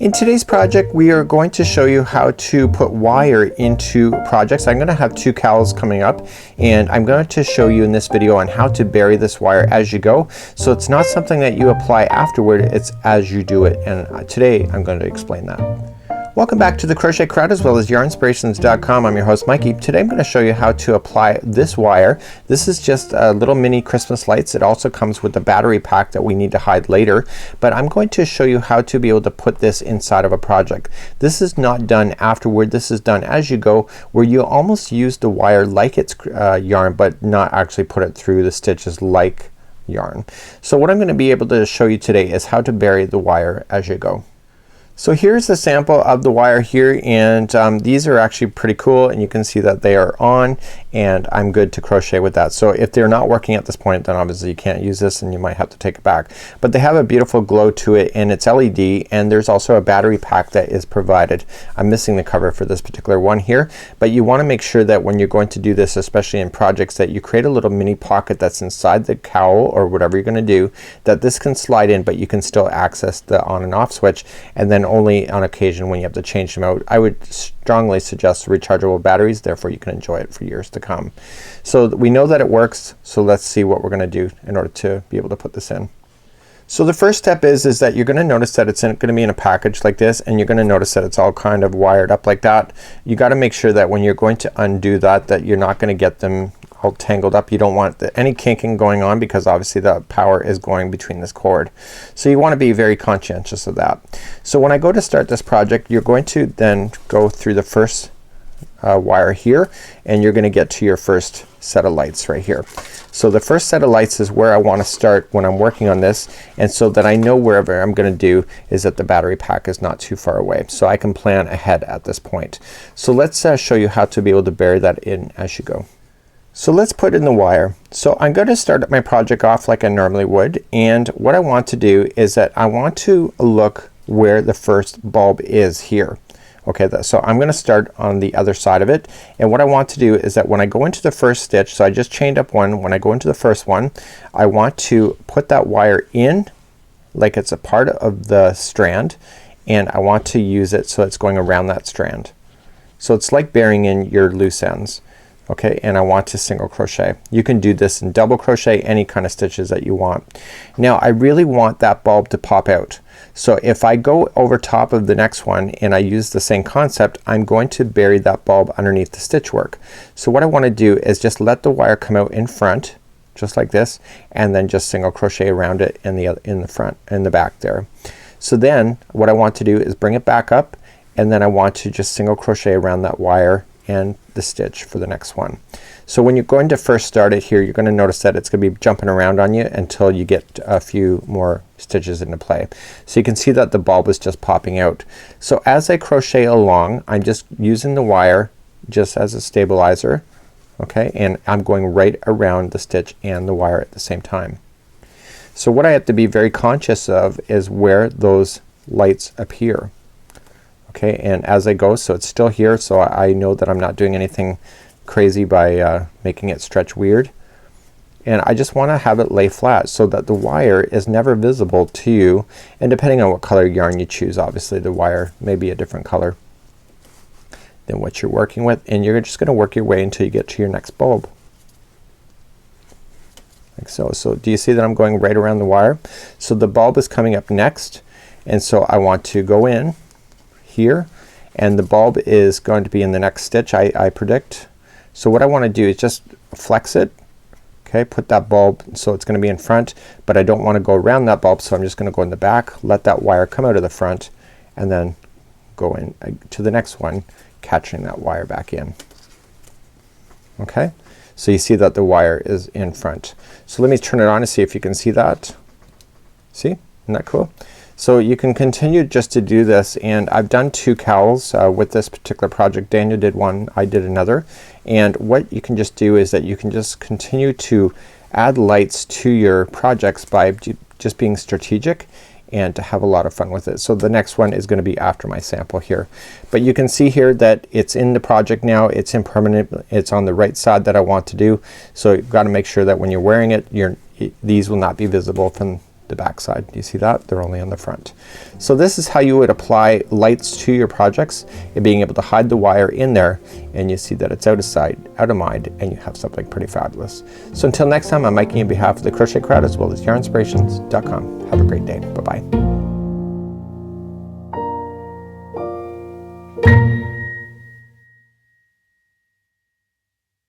In today's project, we are going to show you how to put wire into projects. I'm going to have two cowls coming up, and I'm going to show you in this video on how to bury this wire as you go. So it's not something that you apply afterward, it's as you do it. And today I'm going to explain that. Welcome back to the Crochet Crowd as well as yarnspirations.com. I'm your host Mikey. Today I'm going to show you how to apply this wire. This is just little mini Christmas lights. It also comes with the battery pack that we need to hide later, but I'm going to show you how to be able to put this inside of a project. This is not done afterward. This is done as you go, where you almost use the wire like it's yarn, but not actually put it through the stitches like yarn. So what I'm going to be able to show you today is how to bury the wire as you go. So here's the sample of the wire here, and these are actually pretty cool, and you can see that they are on, and I'm good to crochet with that. So if they're not working at this point, then obviously you can't use this and you might have to take it back. But they have a beautiful glow to it, and it's LED, and there's also a battery pack that is provided. I'm missing the cover for this particular one here, but you want to make sure that when you're going to do this, especially in projects, that you create a little mini pocket that's inside the cowl or whatever you're going to do, that this can slide in, but you can still access the on and off switch, and then only on occasion when you have to change them out. I would strongly suggest rechargeable batteries, therefore you can enjoy it for years to come. So we know that it works, so let's see what we're going to do in order to be able to put this in. So the first step is that you're going to notice that it's going to be in a package like this, and you're going to notice that it's all kind of wired up like that. You got to make sure that when you're going to undo that you're not going to get them all tangled up. You don't want any kinking going on, because obviously the power is going between this cord. So you want to be very conscientious of that. So when I go to start this project, you're going to then go through the first wire here, and you're going to get to your first set of lights right here. So the first set of lights is where I want to start when I'm working on this, and so that I know wherever I'm going to do is that the battery pack is not too far away, so I can plan ahead at this point. So let's show you how to be able to bury that in as you go. So let's put in the wire. So I'm going to start my project off like I normally would, and what I want to do is that I want to look where the first bulb is here. Okay, so I'm going to start on the other side of it, and what I want to do is that when I go into the first stitch, so I just chained up one, when I go into the first one, I want to put that wire in like it's a part of the strand, and I want to use it so it's going around that strand. So it's like burying in your loose ends. Okay, and I want to single crochet. You can do this in double crochet, any kind of stitches that you want. Now I really want that bulb to pop out. So if I go over top of the next one and I use the same concept, I'm going to bury that bulb underneath the stitch work. So what I want to do is just let the wire come out in front, just like this, and then just single crochet around it in the front, in the back there. So then what I want to do is bring it back up, and then I want to just single crochet around that wire and the stitch for the next one. So when you're going to first start it here, you're going to notice that it's going to be jumping around on you until you get a few more stitches into play. So you can see that the bulb is just popping out. So as I crochet along, I'm just using the wire just as a stabilizer, okay, and I'm going right around the stitch and the wire at the same time. So what I have to be very conscious of is where those lights appear. Okay, and as I go, so it's still here, so I know that I'm not doing anything crazy by making it stretch weird, and I just want to have it lay flat so that the wire is never visible to you, and depending on what color yarn you choose, obviously the wire may be a different color than what you're working with, and you're just going to work your way until you get to your next bulb like so. So do you see that I'm going right around the wire? So the bulb is coming up next, and so I want to go in here, and the bulb is going to be in the next stitch, I predict. So what I want to do is just flex it, okay, put that bulb so it's going to be in front, but I don't want to go around that bulb, so I'm just going to go in the back, let that wire come out of the front, and then go in to the next one, catching that wire back in. Okay, so you see that the wire is in front. So let me turn it on to see if you can see that. See, isn't that cool? So you can continue just to do this, and I've done two cowls with this particular project. Daniel did one, I did another, and what you can just do is that you can just continue to add lights to your projects by just being strategic and to have a lot of fun with it. So the next one is going to be after my sample here, but you can see here that it's in the project now, it's in permanent, it's on the right side that I want to do. So you've got to make sure that when you're wearing it, these will not be visible from the back side. Do you see that? They're only on the front. So this is how you would apply lights to your projects, and being able to hide the wire in there, and you see that it's out of sight, out of mind, and you have something pretty fabulous. So until next time, I'm Mikey on behalf of the Crochet Crowd as well as yarnspirations.com. Have a great day. Bye-bye.